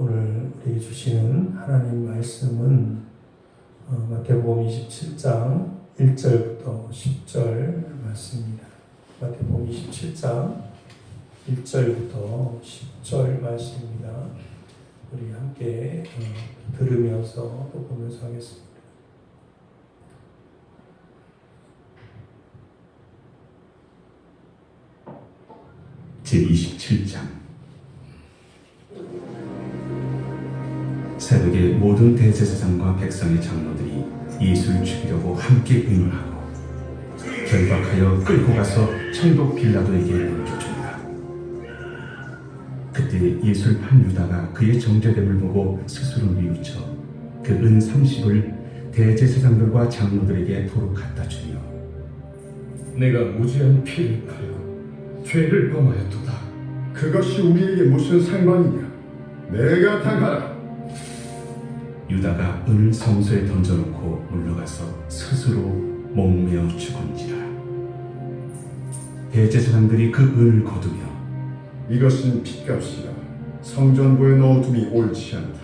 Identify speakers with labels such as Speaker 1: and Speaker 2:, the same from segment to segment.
Speaker 1: 오늘 우리에게 주시는 하나님 말씀은 마태복음 27장 1절부터 10절 말씀입니다. 마태복음 27장 1절부터 10절 말씀입니다. 우리 함께 들으면서 또 보면서 하겠습니다.
Speaker 2: 제27장 새벽에 모든 대제사장과 백성의 장로들이 예수를 죽이려고 함께 의논하고 결박하여 끌고 가서 총독 빌라도에게 넘겨준다. 그때 예수를 판 유다가 그의 정죄됨을 보고 스스로 뉘우쳐 그 은 30을 대제사장들과 장로들에게 도로 갖다 주며
Speaker 3: 내가 무지한 피를 팔고 죄를 범하였도다.
Speaker 4: 그것이 우리에게 무슨 상관이냐? 내가 당하라.
Speaker 2: 유다가 은을 성소에 던져놓고 물러가서 스스로 목매어 죽은지라. 대제사장들이 그 은을 거두며
Speaker 4: 이것은 핏값이라. 성전부에 넣어둠이 옳지 않다.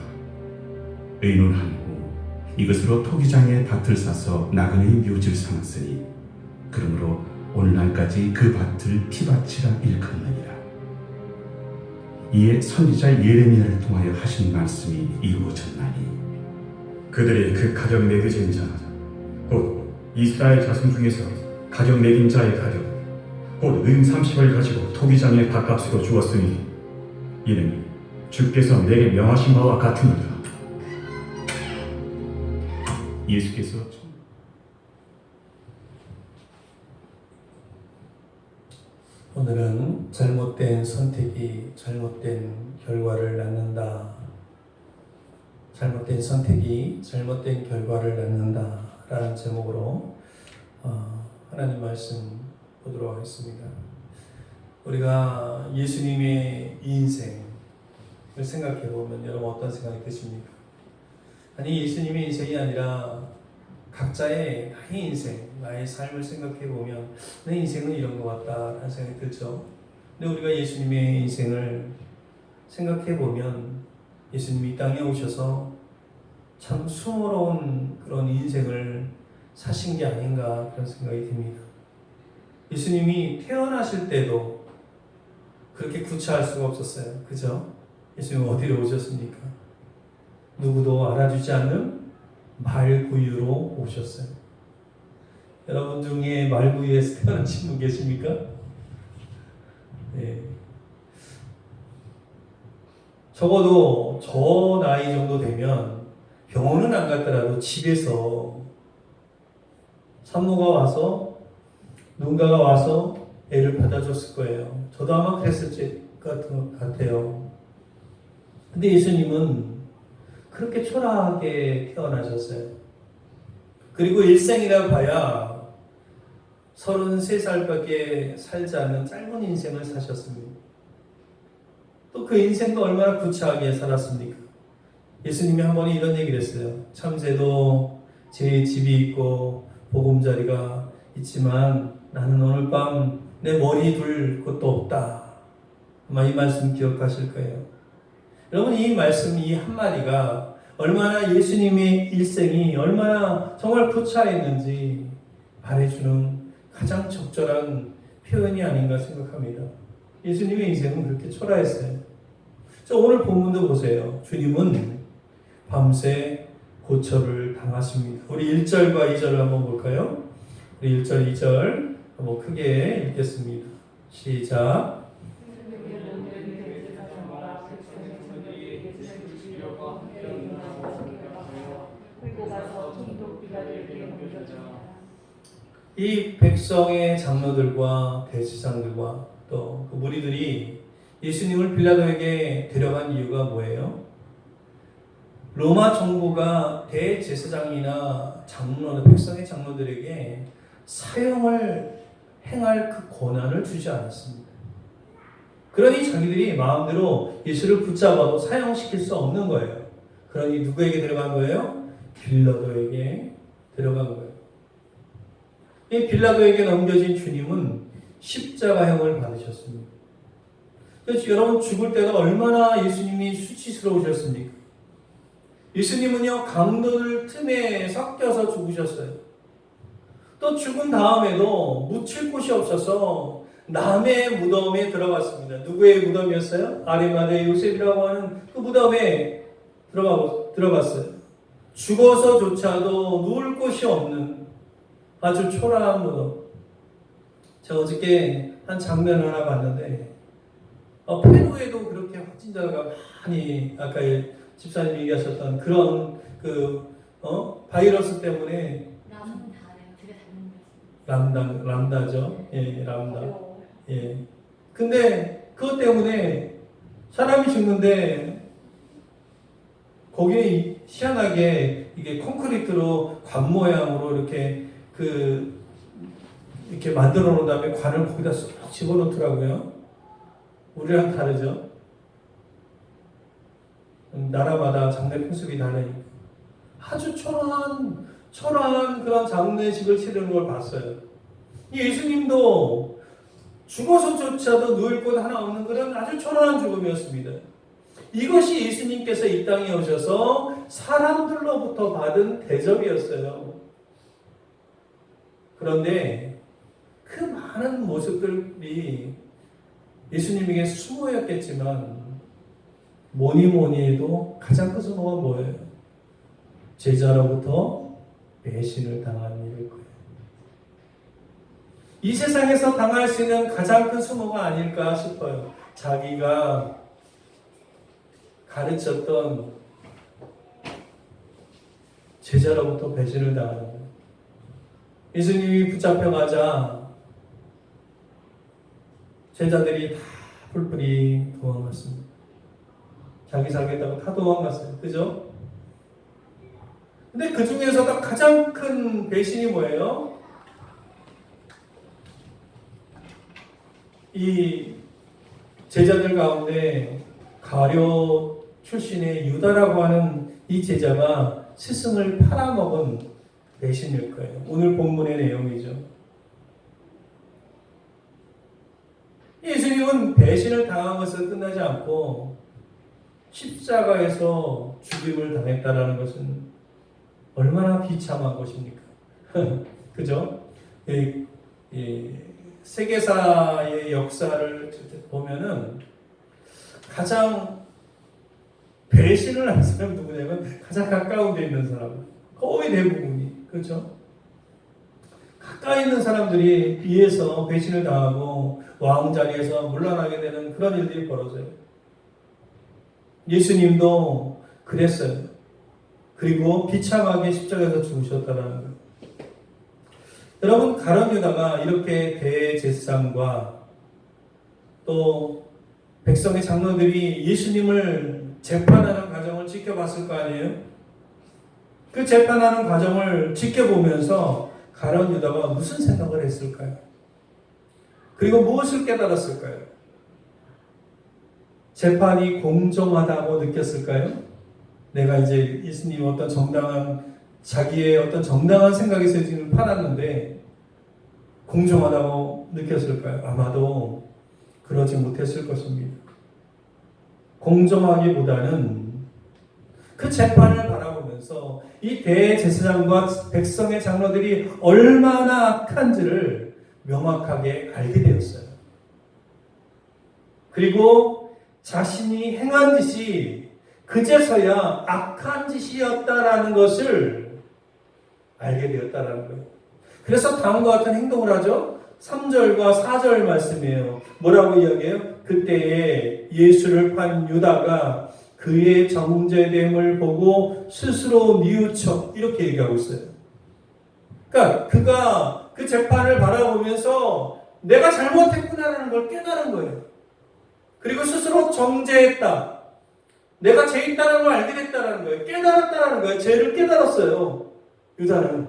Speaker 2: 의논한 후 이것으로 토기장에 밭을 사서 나그네의 묘지를 삼았으니 그러므로 오늘날까지 그 밭을 피밭이라 일컫느니라. 이에 선지자 예레미야를 통하여 하신 말씀이 이루어졌나니
Speaker 3: 그들이 그 가정 매겨진 자, 곧 이스라엘 자손 중에서 가정 매긴 자의 가족, 곧 은 30을 가지고 토기장의 밭값으로 주었으니 이는 주께서 내게 명하신 바와 같으니라.
Speaker 2: 예수께서
Speaker 1: 오늘은 잘못된 선택이 잘못된 결과를 낳는다. 잘못된 선택이 잘못된 결과를 낳는다 라는 제목으로 하나님 말씀 보도록 하겠습니다. 우리가 예수님의 인생을 생각해 보면 여러분 어떤 생각이 드십니까? 아니 예수님의 인생이 아니라 각자의 나의 인생, 나의 삶을 생각해 보면 내 인생은 이런 것 같다라는 생각이 들죠. 근데 우리가 예수님의 인생을 생각해 보면 예수님이 이 땅에 오셔서 참 수모로운 그런 인생을 사신 게 아닌가 그런 생각이 듭니다. 예수님이 태어나실 때도 그렇게 구차할 수가 없었어요. 그죠? 예수님 어디로 오셨습니까? 누구도 알아주지 않는 말구유로 오셨어요. 여러분 중에 말구유에서 태어나신 분 계십니까? 네. 적어도 저 나이 정도 되면 병원은 안 갔더라도 집에서 산모가 와서 누군가가 와서 애를 받아줬을 거예요. 저도 아마 그랬을 것 같아요. 근데 예수님은 그렇게 초라하게 태어나셨어요. 그리고 일생이라 봐야 33살밖에 살지 않는 짧은 인생을 사셨습니다. 또 그 인생도 얼마나 구차하게 살았습니까? 예수님이 한 번에 이런 얘기를 했어요. 참새도 제 집이 있고 보금자리가 있지만 나는 오늘 밤 내 머리 둘 곳도 없다. 아마 이 말씀 기억하실 거예요. 여러분 이 말씀 이 한마디가 얼마나 예수님의 일생이 얼마나 정말 구차했는지 말해주는 가장 적절한 표현이 아닌가 생각합니다. 예수님의 인생은 그렇게 초라했어요. 자, 오늘 본문도 보세요. 주님은 밤새 고초를 당하십니다. 우리 1절과 2절을 한번 볼까요? 우리 1절, 2절 한번 크게 읽겠습니다. 시작. 이 백성의 장로들과 대제사장들과 또 그 무리들이 예수님을 빌라도에게 데려간 이유가 뭐예요? 로마 정부가 대제사장이나 장로, 백성의 장로들에게 사형을 행할 그 권한을 주지 않았습니다. 그러니 자기들이 마음대로 예수를 붙잡아도 사형시킬 수 없는 거예요. 그러니 누구에게 데려간 거예요? 빌라도에게 데려간 거예요. 이 빌라도에게 넘겨진 주님은 십자가형을 받으셨습니다. 그래서 여러분 죽을 때가 얼마나 예수님이 수치스러우셨습니까? 예수님은요 강도들 틈에 섞여서 죽으셨어요. 또 죽은 다음에도 묻힐 곳이 없어서 남의 무덤에 들어갔습니다. 누구의 무덤이었어요? 아리마대 요셉이라고 하는 그 무덤에 들어갔어요. 죽어서조차도 누울 곳이 없는 아주 초라한 무덤. 제가 어저께 한 장면 하나 봤는데 페루에도 그렇게 확진자가 많이 아까 집사님이 얘기하셨던 그런 바이러스 때문에 람다죠. 예, 람다. 예. 근데 그것 때문에 사람이 죽는데 거기에 희한하게 이게 콘크리트로 관 모양으로 이렇게 만들어 놓은 다음에 관을 거기다 쏙 집어넣더라고요. 우리랑 다르죠. 나라마다 장례 풍습이 다르니까. 아주 초라한 그런 장례식을 치르는 걸 봤어요. 예수님도 죽어서조차도 누울 곳 하나 없는 그런 아주 초라한 죽음이었습니다. 이것이 예수님께서 이 땅에 오셔서 사람들로부터 받은 대접이었어요. 그런데 그 많은 모습들이 예수님에게 수모였겠지만 뭐니 해도 가장 큰 수모가 뭐예요? 제자로부터 배신을 당한 일일 거예요. 이 세상에서 당할 수 있는 가장 큰 수모가 아닐까 싶어요. 자기가 가르쳤던 제자로부터 배신을 당하는 거예요. 예수님이 붙잡혀가자 제자들이 다 뿔뿔이 도망갔습니다. 자기 살겠다고 다 도망갔어요. 그죠? 근데 그 중에서도 가장 큰 배신이 뭐예요? 이 제자들 가운데 가룟 출신의 유다라고 하는 이 제자가 스승을 팔아먹은 배신일 거예요. 오늘 본문의 내용이죠. 예수님은 배신을 당한 것을 끝나지 않고 십자가에서 죽임을 당했다는 것은 얼마나 비참한 것입니까? 그죠? 세계사의 역사를 보면은 가장 배신을 한 사람이 누구냐면 가장 가까운 데 있는 사람. 거의 대부분이. 그렇죠? 가까이 있는 사람들이 비해서 배신을 당하고 왕 자리에서 물러나게 되는 그런 일들이 벌어져요. 예수님도 그랬어요. 그리고 비참하게 십자가에서 죽으셨다는 거예요. 여러분, 가룟 유다가 이렇게 대제사장과 또 백성의 장로들이 예수님을 재판하는 과정을 지켜봤을 거 아니에요? 그 재판하는 과정을 지켜보면서 가룟 유다가 무슨 생각을 했을까요? 그리고 무엇을 깨달았을까요? 재판이 공정하다고 느꼈을까요? 내가 이제 예수님 어떤 자기의 어떤 정당한 생각에서 지금 팔았는데 공정하다고 느꼈을까요? 아마도 그러지 못했을 것입니다. 공정하기보다는 그 재판을 바라보면서 이 대제사장과 백성의 장로들이 얼마나 악한지를 명확하게 알게 되었어요. 그리고 자신이 행한 짓이 그제서야 악한 짓이었다라는 것을 알게 되었다라는 거예요. 그래서 다음과 같은 행동을 하죠. 3절과 4절 말씀이에요. 뭐라고 이야기해요? 그때에 예수를 판 유다가 그의 정죄됨을 보고 스스로 뉘우쳐 이렇게 얘기하고 있어요. 그러니까 그가 그 재판을 바라보면서 내가 잘못했구나라는 걸 깨달은 거예요. 그리고 스스로 정죄했다. 내가 죄 있다는 걸 알게 됐다는 거예요. 깨달았다는 거예요. 죄를 깨달았어요. 유다는.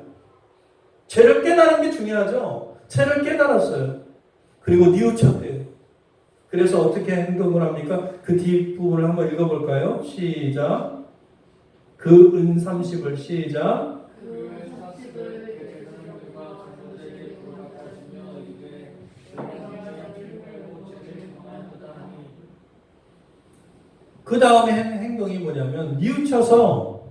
Speaker 1: 죄를 깨달은 게 중요하죠. 죄를 깨달았어요. 그리고 뉘우쳤대요. 그래서 어떻게 행동을 합니까? 그 뒷부분을 한번 읽어볼까요? 시작. 그 은 30을 시작. 그 다음에 행동이 뭐냐면 뉘우쳐서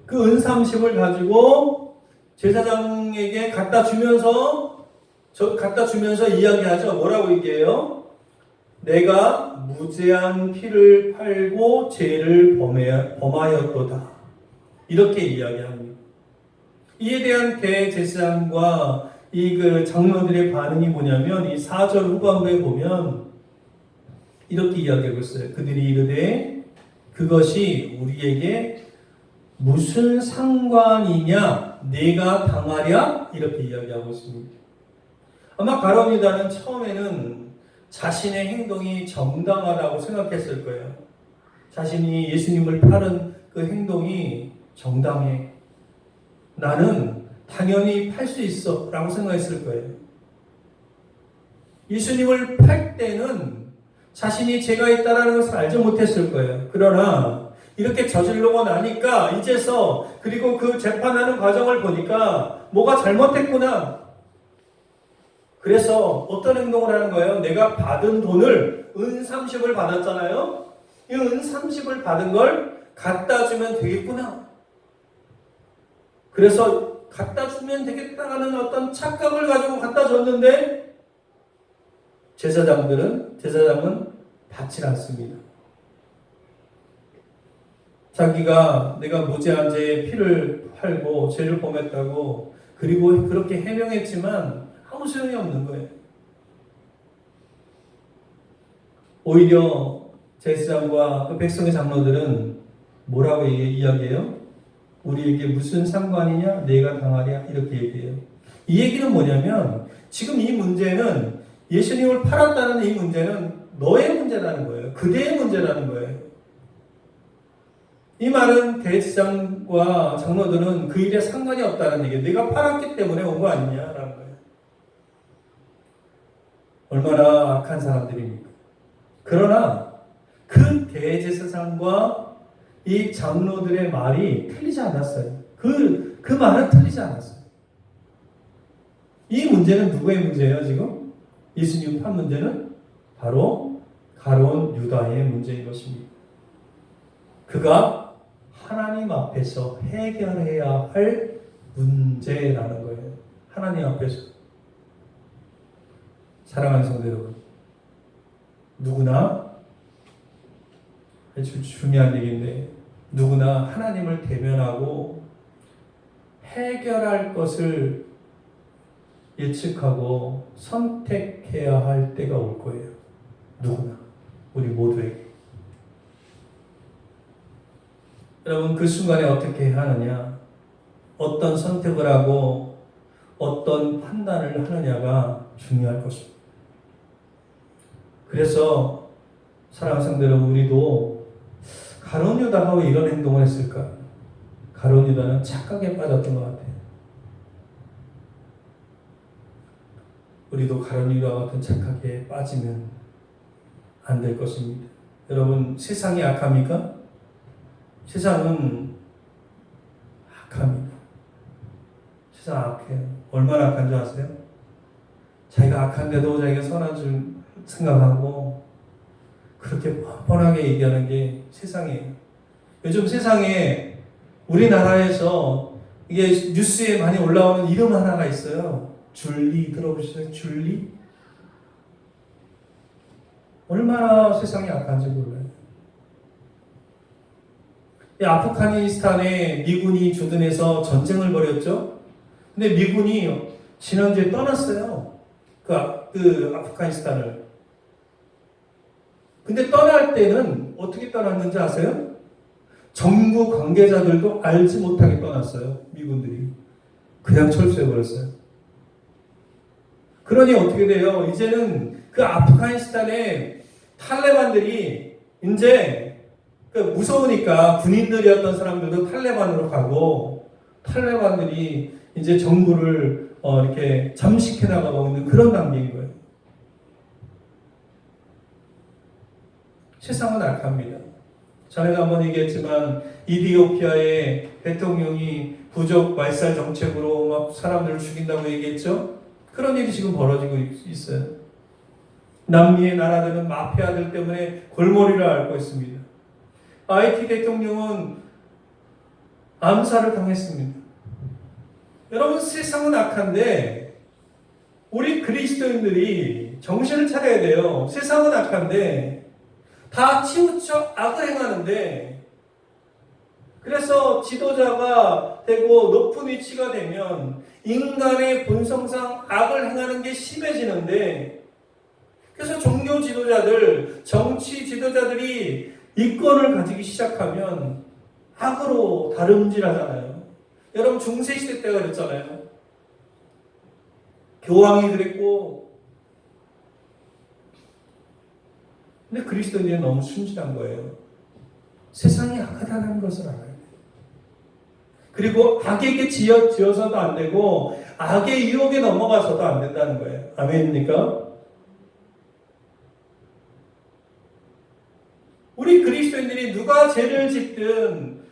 Speaker 1: 그 은30을 가지고 제사장에게 갖다 주면서 이야기하죠. 뭐라고 얘기해요? 내가 무죄한 피를 팔고 죄를 범하였도다. 이렇게 이야기합니다. 이에 대한 대제사장과 이 장로들의 반응이 뭐냐면 이 4절 후반부에 보면 이렇게 이야기하고 있어요. 그들이 이르되 그것이 우리에게 무슨 상관이냐? 네가 당하랴? 이렇게 이야기하고 있습니다. 아마 가룟 유다는 처음에는 자신의 행동이 정당하다고 생각했을 거예요. 자신이 예수님을 팔은 그 행동이 정당해. 나는 당연히 팔 수 있어 라고 생각했을 거예요. 예수님을 팔 때는 자신이 죄가 있다는 것을 알지 못했을 거예요. 그러나 이렇게 저지르고 나니까 이제서 그리고 그 재판하는 과정을 보니까 뭐가 잘못했구나. 그래서 어떤 행동을 하는 거예요? 내가 받은 돈을 은30을 받았잖아요. 이 은30을 받은 걸 갖다 주면 되겠구나. 그래서 갖다 주면 되겠다는 어떤 착각을 가지고 갖다 줬는데 제사장은 받지 않습니다. 자기가 내가 무죄한 죄의 피를 팔고 죄를 범했다고 그리고 그렇게 해명했지만 아무 소용이 없는 거예요. 오히려 제사장과 그 백성의 장로들은 뭐라고 이야기해요? 우리에게 무슨 상관이냐? 내가 당하랴? 이렇게 얘기해요. 이 얘기는 뭐냐면 지금 이 문제는 예수님을 팔았다는 이 문제는 너의 문제라는 거예요. 그대의 문제라는 거예요. 이 말은 대제사장과 장로들은 그 일에 상관이 없다는 얘기예요. 네가 팔았기 때문에 온 거 아니냐라는 거예요. 얼마나 악한 사람들입니까? 그러나 그 대제사장과 이 장로들의 말이 틀리지 않았어요. 그 말은 틀리지 않았어요. 이 문제는 누구의 문제예요, 지금? 예수님 판 문제는 바로 가룟 유다의 문제인 것입니다. 그가 하나님 앞에서 해결해야 할 문제라는 거예요. 하나님 앞에서. 사랑하는 성도 여러분, 누구나 아주 중요한 얘기인데 누구나 하나님을 대면하고 해결할 것을 예측하고 선택해야 할 때가 올 거예요. 누구나, 우리 모두에게. 여러분, 그 순간에 어떻게 하느냐, 어떤 선택을 하고 어떤 판단을 하느냐가 중요할 것입니다. 그래서 사랑하는 성도 여러분, 우리도 가룟 유다가 왜 이런 행동을 했을까? 가룟 유다는 착각에 빠졌던 것 같아요. 우리도 가룟 유다 같은 착각에 빠지면 안 될 것입니다. 여러분, 세상이 악합니까? 세상은 악합니다. 세상 악해요. 얼마나 악한 줄 아세요? 자기가 악한데도 자기가 선한 줄 생각하고 그렇게 뻔뻔하게 얘기하는 게 세상이에요. 요즘 세상에 우리나라에서 이게 뉴스에 많이 올라오는 이름 하나가 있어요. 줄리 들어보셨어요? 줄리? 얼마나 세상이 악한지 몰라요. 아프가니스탄에 미군이 주둔해서 전쟁을 벌였죠. 근데 미군이 지난주에 떠났어요. 그 아프가니스탄을. 근데 떠날 때는 어떻게 떠났는지 아세요? 정부 관계자들도 알지 못하게 떠났어요. 미군들이. 그냥 철수해버렸어요. 그러니 어떻게 돼요? 이제는 그 아프가니스탄의 탈레반들이 이제 무서우니까 군인들이었던 사람들도 탈레반으로 가고 탈레반들이 이제 정부를 이렇게 잠식해 나가고 있는 그런 단계인 거예요. 세상은 악합니다. 전에도 한번 얘기했지만 이디오피아의 대통령이 부족 말살 정책으로 막 사람들을 죽인다고 얘기했죠. 그런 일이 지금 벌어지고 있어요. 남미의 나라들은 마피아들 때문에 골머리를 앓고 있습니다. IT 대통령은 암살을 당했습니다. 여러분, 세상은 악한데 우리 그리스도인들이 정신을 차려야 돼요. 세상은 악한데 다 치우쳐 악을 행하는데, 그래서 지도자가 되고 높은 위치가 되면 인간의 본성상 악을 행하는 게 심해지는데, 그래서 종교 지도자들, 정치 지도자들이 이권을 가지기 시작하면 악으로 다름질하잖아요. 여러분, 중세시대 때가 그랬잖아요. 교황이 그랬고. 근데 그리스도인들이 너무 순진한 거예요. 세상이 악하다는 것을 알아요. 그리고 악에게 지어서도 안 되고 악의 유혹에 넘어가서도 안 된다는 거예요. 아멘입니까? 우리 그리스도인들이 누가 죄를 짓든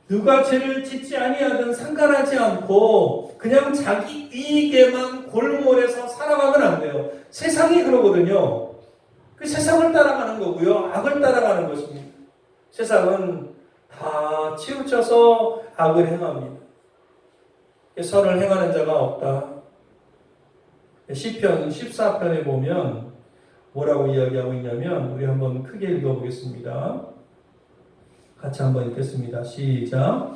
Speaker 1: 누가 죄를 짓지 아니하든 상관하지 않고 그냥 자기 이익에만 골몰해서 살아가면 안 돼요. 세상이 그러거든요. 그 세상을 따라가는 거고요. 악을 따라가는 것입니다. 세상은 다 치우쳐서 악을 행합니다. 선을 행하는 자가 없다. 시편 14편에 보면 뭐라고 이야기하고 있냐면, 우리 한번 크게 읽어보겠습니다. 같이 한번 읽겠습니다. 시작.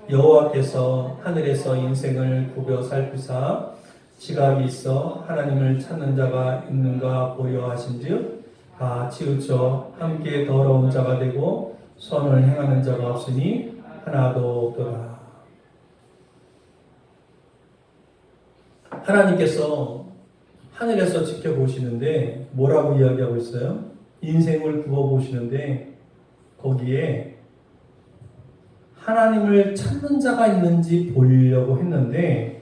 Speaker 1: 여호와께서 하늘에서 인생을 굽어 살피사 지각이 있어 하나님을 찾는 자가 있는가 보려 하신즉 다 치우쳐 함께 더러운 자가 되고 선을 행하는 자가 없으니 하나도 없더라. 하나님께서 하늘에서 지켜보시는데 뭐라고 이야기하고 있어요? 인생을 굽어보시는데 거기에 하나님을 찾는 자가 있는지 보려고 했는데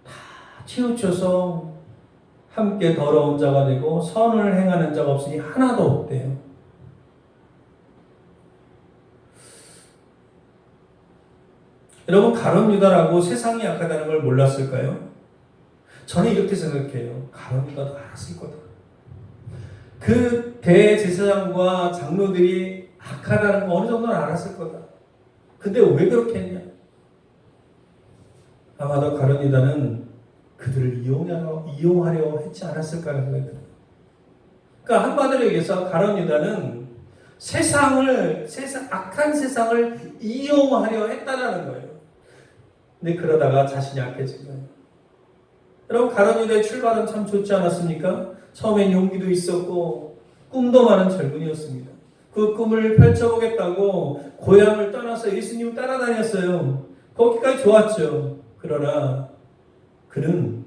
Speaker 1: 다 치우쳐서 함께 더러운 자가 되고 선을 행하는 자가 없으니 하나도 없대요. 여러분, 가룟 유다라고 세상이 약하다는 걸 몰랐을까요? 저는 이렇게 생각해요. 가룟 유다도 알았을 거다. 그 대제사장과 장로들이 악하다는 거 어느 정도는 알았을 거다. 근데 왜 그렇게 했냐? 아마도 가룟 유다는 그들을 이용하려 했지 않았을까 하는 생각이 들어요. 그러니까 한마디로 얘기해서 가룟 유다는 악한 세상을 이용하려 했다라는 거예요. 근데 그러다가 자신이 약해진 거예요. 여러분, 가룟 유다의 출발은 참 좋지 않았습니까? 처음엔 용기도 있었고 꿈도 많은 젊은이였습니다. 그 꿈을 펼쳐보겠다고 고향을 떠나서 예수님을 따라다녔어요. 거기까지 좋았죠. 그러나 그는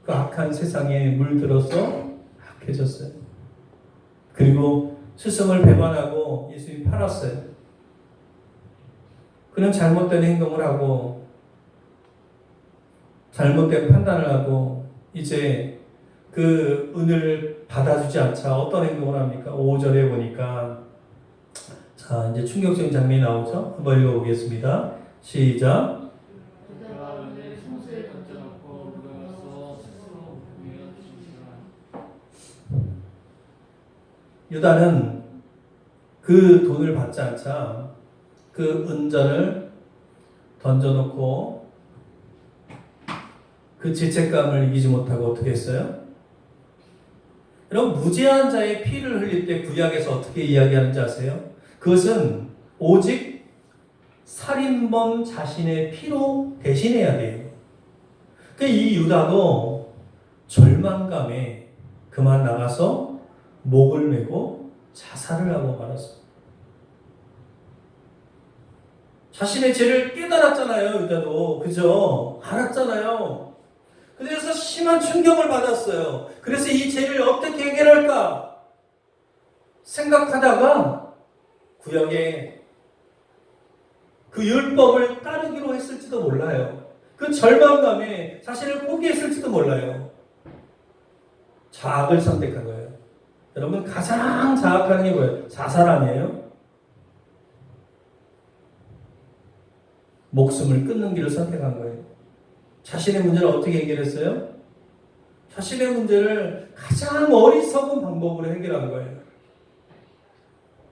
Speaker 1: 그 악한 세상에 물들어서 악해졌어요. 그리고 스승을 배반하고 예수님이 팔았어요. 그는 잘못된 행동을 하고 잘못된 판단을 하고 이제 그 은을 받아주지 않자 어떤 행동을 합니까? 5절에 보니까, 자, 이제 충격적인 장면이 나오죠? 한번 읽어보겠습니다. 시작. 유다는 그 돈을 받지 않자 그 은전을 던져놓고 그 죄책감을 이기지 못하고 어떻게 했어요? 여러분, 무죄한 자의 피를 흘릴 때 구약에서 어떻게 이야기하는지 아세요? 그것은 오직 살인범 자신의 피로 대신해야 돼요. 그러니까 이 유다도 절망감에 그만 나가서 목을 메고 자살을 하고 말았어요. 자신의 죄를 깨달았잖아요. 유다도. 그죠? 알았잖아요. 그래서 심한 충격을 받았어요. 그래서 이 죄를 어떻게 해결할까 생각하다가 구약의 그 율법을 따르기로 했을지도 몰라요. 그 절망감에 자신을 포기했을지도 몰라요. 자학을 선택한 거예요. 여러분, 가장 자학하는 게 뭐예요? 자살 아니에요? 목숨을 끊는 길을 선택한 거예요. 자신의 문제를 어떻게 해결했어요? 자신의 문제를 가장 어리석은 방법으로 해결한 거예요.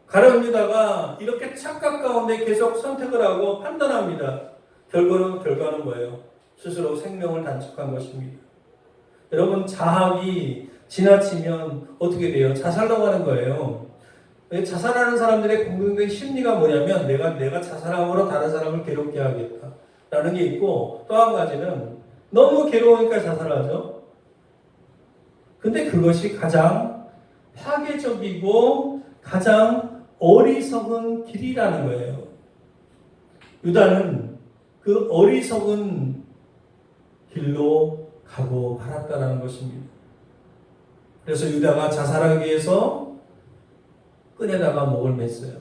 Speaker 1: 가룟 유다가 이렇게 착각 가운데 계속 선택을 하고 판단합니다. 결과는 뭐예요? 스스로 생명을 단축한 것입니다. 여러분, 자학이 지나치면 어떻게 돼요? 자살로 가는 거예요. 자살하는 사람들의 공통된 심리가 뭐냐면 내가 자살함으로 다른 사람을 괴롭게 하겠다 라는 게 있고, 또 한 가지는 너무 괴로우니까 자살하죠. 근데 그것이 가장 파괴적이고 가장 어리석은 길이라는 거예요. 유다는 그 어리석은 길로 가고 말았다는 것입니다. 그래서 유다가 자살하기 위해서 끈에다가 목을 맸어요.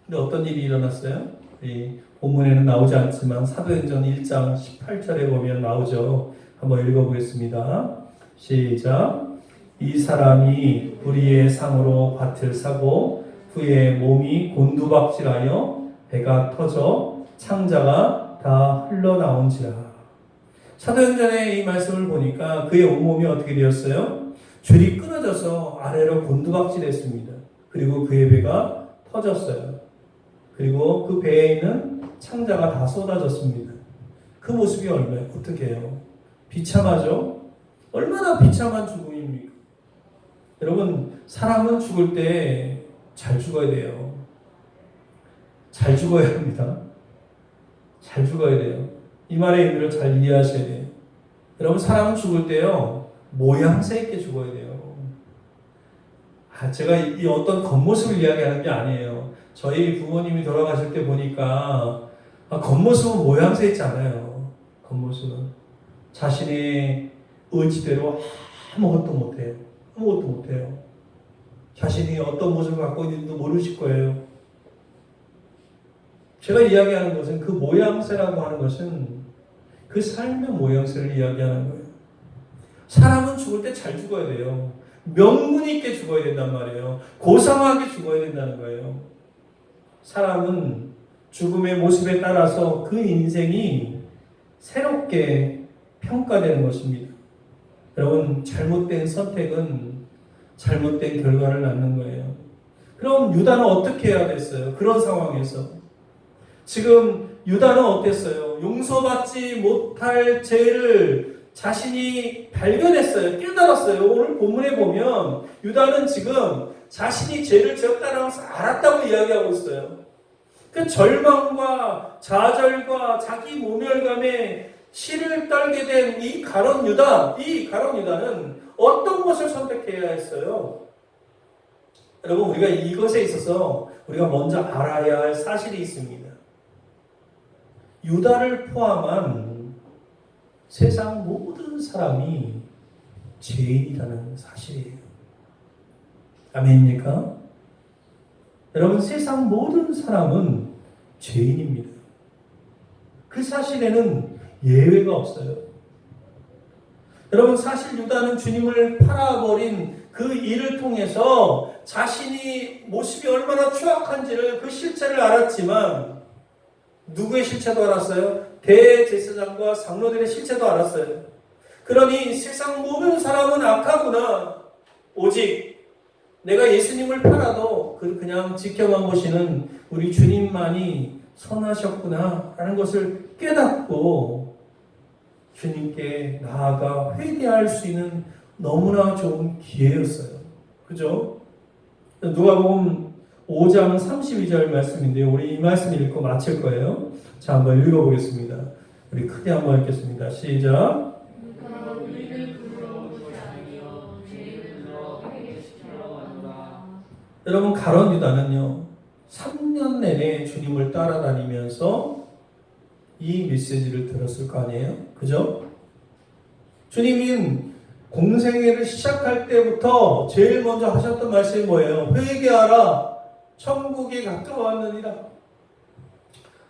Speaker 1: 근데 어떤 일이 일어났어요? 이 본문에는 나오지 않지만 사도행전 1장 18절에 보면 나오죠. 한번 읽어보겠습니다. 시작. 이 사람이 불의의 상으로 밭을 사고 후에 몸이 곤두박질하여 배가 터져 창자가 다 흘러나온지라. 사도행전의 이 말씀을 보니까 그의 온몸이 어떻게 되었어요? 줄이 끊어져서 아래로 곤두박질했습니다. 그리고 그의 배가 터졌어요. 그리고 그 배에 있는 창자가 다 쏟아졌습니다. 그 모습이 어떻게 해요? 비참하죠? 얼마나 비참한 죽음입니까? 여러분, 사람은 죽을 때 잘 죽어야 돼요. 잘 죽어야 합니다. 잘 죽어야 돼요. 이 말의 의미를 잘 이해하셔야 돼요. 여러분, 사람은 죽을 때요, 모양새 있게 죽어야 돼요. 제가 이 어떤 겉모습을 이야기하는 게 아니에요. 저희 부모님이 돌아가실 때 보니까 겉모습은 모양새 있지 않아요. 겉모습은 자신의 의지대로 아무것도 못해요. 아무것도 못해요. 자신이 어떤 모습을 갖고 있는지도 모르실 거예요. 제가 이야기하는 것은 그 모양새라고 하는 것은 그 삶의 모양새를 이야기하는 거예요. 사람은 죽을 때 잘 죽어야 돼요. 명분 있게 죽어야 된단 말이에요. 고상하게 죽어야 된다는 거예요. 사람은 죽음의 모습에 따라서 그 인생이 새롭게 평가되는 것입니다. 여러분, 잘못된 선택은 잘못된 결과를 낳는 거예요. 그럼 유다는 어떻게 해야 됐어요? 그런 상황에서 지금 유다는 어땠어요? 용서받지 못할 죄를 자신이 발견했어요. 깨달았어요. 오늘 본문에 보면 유다는 지금 자신이 죄를 지었다는 것을 알았다고 이야기하고 있어요. 그 절망과 좌절과 자기 모멸감에 실을 떨게 된 이 가룟 유다는 어떤 것을 선택해야 했어요? 여러분, 우리가 이것에 있어서 우리가 먼저 알아야 할 사실이 있습니다. 유다를 포함한 세상 모든 사람이 죄인이라는 사실이에요. 아멘입니까? 여러분, 세상 모든 사람은 죄인입니다. 그 사실에는 예외가 없어요. 여러분, 사실 유다는 주님을 팔아버린 그 일을 통해서 자신이 모습이 얼마나 추악한지를 그 실체를 알았지만 누구의 실체도 알았어요? 대제사장과 장로들의 실체도 알았어요. 그러니 세상 모든 사람은 악하구나. 오직 내가 예수님을 팔아도 그냥 지켜만 보시는 우리 주님만이 선하셨구나 라는 것을 깨닫고 주님께 나아가 회개할 수 있는 너무나 좋은 기회였어요. 그죠? 누가복음 5장 32절 말씀인데요. 우리 이 말씀 읽고 마칠 거예요. 자, 한번 읽어보겠습니다. 우리 크게 한번 읽겠습니다. 시작. 여러분, 가룟 유다는요 3년 내내 주님을 따라다니면서 이 메시지를 들었을 거 아니에요? 그죠? 주님은 공생애를 시작할 때부터 제일 먼저 하셨던 말씀이 뭐예요? 회개하라, 천국이 가까웠느니라.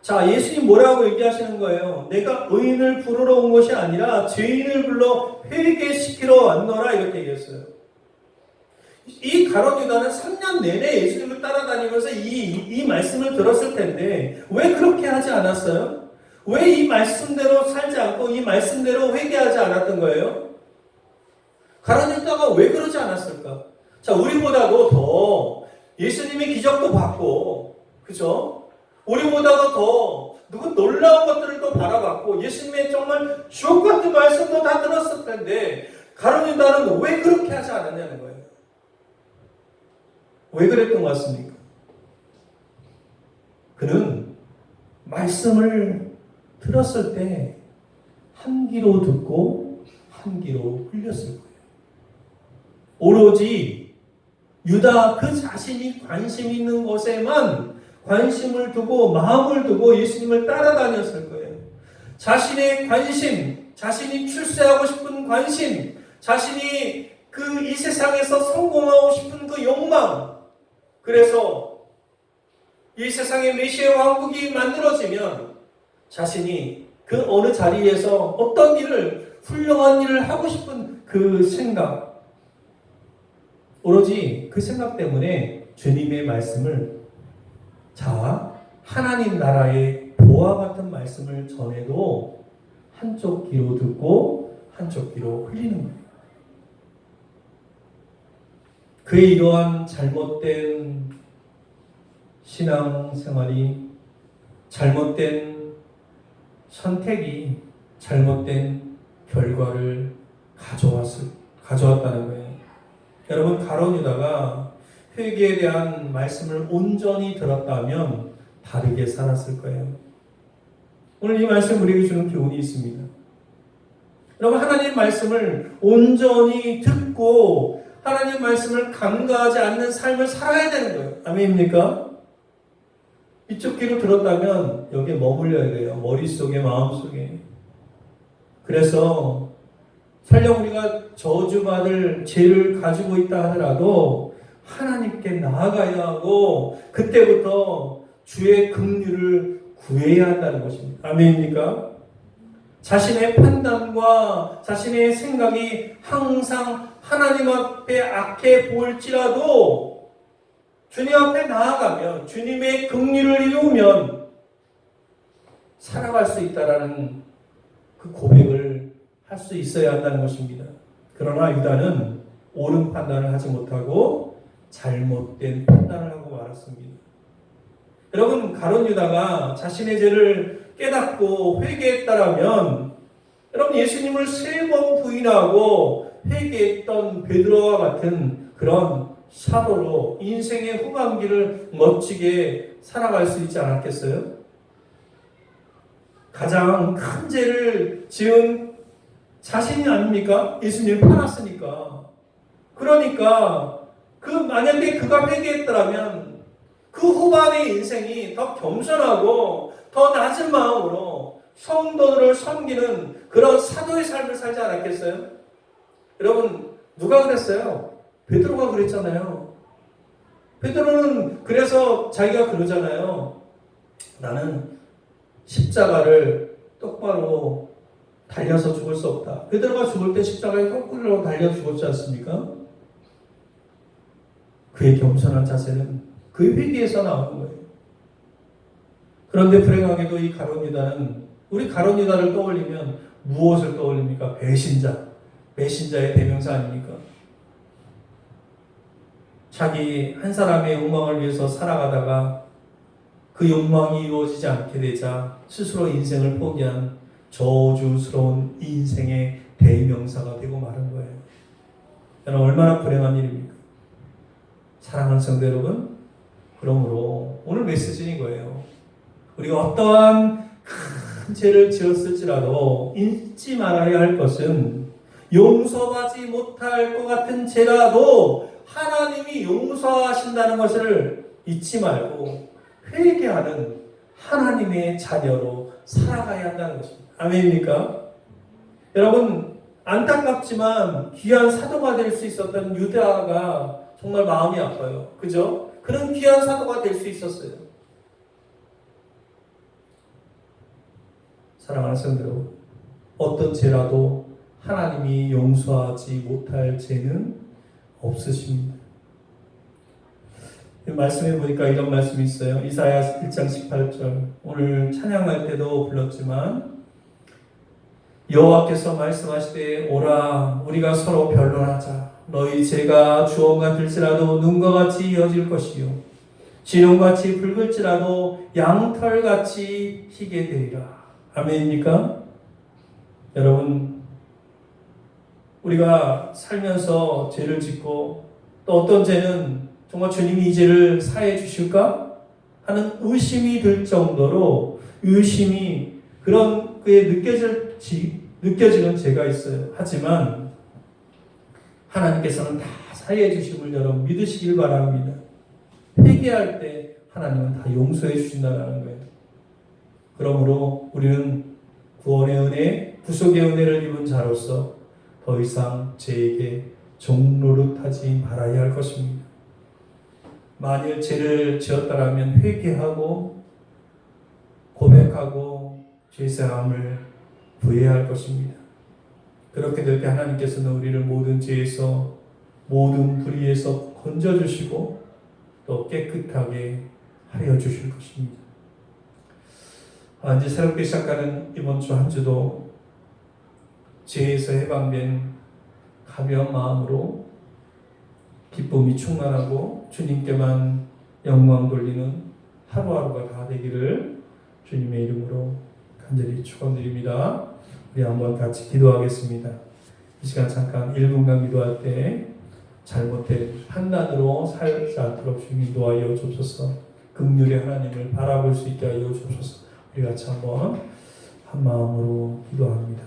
Speaker 1: 자, 예수님 뭐라고 얘기하시는 거예요? 내가 의인을 부르러 온 것이 아니라 죄인을 불러 회개시키러 왔노라, 이렇게 얘기했어요. 이 가룟 유다는 3년 내내 예수님을 따라다니면서 이 말씀을 들었을 텐데 왜 그렇게 하지 않았어요? 왜 이 말씀대로 살지 않고 이 말씀대로 회개하지 않았던 거예요? 가룟 유다가 왜 그러지 않았을까? 자, 우리보다도 더 예수님의 기적도 봤고, 그죠? 우리보다도 더 누구 놀라운 것들을 또 바라봤고, 예수님의 정말 주옥 같은 말씀도 다 들었을 텐데, 가룟 유다는 왜 그렇게 하지 않았냐는 거예요. 왜 그랬던 것 같습니까? 그는 말씀을 들었을 때 한 귀로 듣고 한 귀로 흘렸을 거예요. 오로지 유다 그 자신이 관심 있는 것에만 관심을 두고 마음을 두고 예수님을 따라다녔을 거예요. 자신의 관심, 자신이 출세하고 싶은 관심, 자신이 그 이 세상에서 성공하고 싶은 그 욕망, 그래서 이 세상의 메시아 왕국이 만들어지면 자신이 그 어느 자리에서 어떤 일을, 훌륭한 일을 하고 싶은 그 생각, 오로지 그 생각 때문에 주님의 말씀을, 자, 하나님 나라의 보화 같은 말씀을 전해도 한쪽 귀로 듣고 한쪽 귀로 흘리는 거예요. 그의 이러한 잘못된 신앙생활이, 잘못된 선택이 잘못된 결과를 가져왔다는 거예요. 여러분, 가룟 유다가 회개에 대한 말씀을 온전히 들었다면 다르게 살았을 거예요. 오늘 이 말씀 우리에게 주는 교훈이 있습니다. 여러분, 하나님 말씀을 온전히 듣고 하나님 말씀을 간과하지 않는 삶을 살아야 되는 거예요. 아멘입니까? 이쪽 귀로 들었다면 여기에 머물러야 돼요. 머릿속에, 마음속에. 그래서 설령 우리가 저주받을 죄를 가지고 있다 하더라도 하나님께 나아가야 하고 그때부터 주의 긍휼을 구해야 한다는 것입니다. 아멘입니까? 자신의 판단과 자신의 생각이 항상 하나님 앞에 악해 보일지라도 주님 앞에 나아가면, 주님의 긍휼을 이루면 살아갈 수 있다라는 그 고백을 할 수 있어야 한다는 것입니다. 그러나 유다는 옳은 판단을 하지 못하고 잘못된 판단을 하고 말았습니다. 여러분, 가룟 유다가 자신의 죄를 깨닫고 회개했다라면, 여러분, 예수님을 3번 부인하고 회개했던 베드로와 같은 그런 사도로 인생의 후반기를 멋지게 살아갈 수 있지 않았겠어요? 가장 큰 죄를 지은 자신이 아닙니까? 예수님을 팔았으니까. 그러니까 만약에 그가 회개했더라면 그 후반의 인생이 더 겸손하고 더 낮은 마음으로 성도들을 섬기는 그런 사도의 삶을 살지 않았겠어요? 여러분, 누가 그랬어요? 베드로가 그랬잖아요. 베드로는 그래서 자기가 그러잖아요. 나는 십자가를 똑바로 달려서 죽을 수 없다. 베드로가 죽을 때 십자가에 거꾸로 달려 죽었지 않습니까? 그의 겸손한 자세는 그의 회개에서 나오는 거예요. 그런데 불행하게도 이 가룟 유다는, 우리 가룟 유다를 떠올리면 무엇을 떠올립니까? 배신자, 배신자의 대명사 아닙니까? 자기 한 사람의 욕망을 위해서 살아가다가 그 욕망이 이루어지지 않게 되자 스스로 인생을 포기한 저주스러운 인생의 대명사가 되고 마는 거예요. 여러분, 얼마나 불행한 일입니까? 사랑하는 성도 여러분, 그러므로 오늘 메시지는 이거예요. 우리가 어떠한 큰 죄를 지었을지라도 잊지 말아야 할 것은, 용서하지 못할 것 같은 죄라도 하나님이 용서하신다는 것을 잊지 말고 회개하는 하나님의 자녀로 살아가야 한다는 것입니다. 아멘입니까? 여러분, 안타깝지만 귀한 사도가 될 수 있었던 유다가 정말 마음이 아파요. 그죠? 그런 귀한 사도가 될 수 있었어요. 사랑하는 성도 여러분, 어떤 죄라도 하나님이 용서하지 못할 죄는 없으십니다. 말씀해 보니까 이런 말씀이 있어요. 이사야 1장 18절. 오늘 찬양할 때도 불렀지만, 여호와께서 말씀하시되 오라 우리가 서로 변론하자. 너희 죄가 주홍 같을지라도 눈과 같이 이어질 것이요 진홍같이 붉을지라도 양털같이 희게 되리라. 아멘입니까? 여러분, 우리가 살면서 죄를 짓고 또 어떤 죄는 정말 주님이 이 죄를 사해 주실까 하는 의심이 들 정도로 의심이 그런 그에 느껴지는 죄가 있어요. 하지만 하나님께서는 다 사해 주심을 여러분 믿으시길 바랍니다. 회개할 때 하나님은 다 용서해 주신다는 거예요. 그러므로 우리는 구원의 은혜, 구속의 은혜를 입은 자로서 더 이상 죄에게 종노릇하지 말아야 할 것입니다. 만일 죄를 지었다라면 회개하고 고백하고 죄사함을 구해야 할 것입니다. 그렇게 될 때 하나님께서는 우리를 모든 죄에서 모든 불의에서 건져주시고 또 깨끗하게 하여 주실 것입니다. 이제 새롭게 시작하는 이번 주 한 주도 죄에서 해방된 가벼운 마음으로 기쁨이 충만하고 주님께만 영광 돌리는 하루하루가 다 되기를 주님의 이름으로 간절히 축원드립니다. 우리 한번 같이 기도하겠습니다. 이 시간 잠깐 1분간 기도할 때 잘못된 판단으로 살지 않도록 주님 인도하여 주옵소서. 긍휼의 하나님을 바라볼 수 있게 하여 주옵소서. 우리 같이 한번 한 마음으로 기도합니다.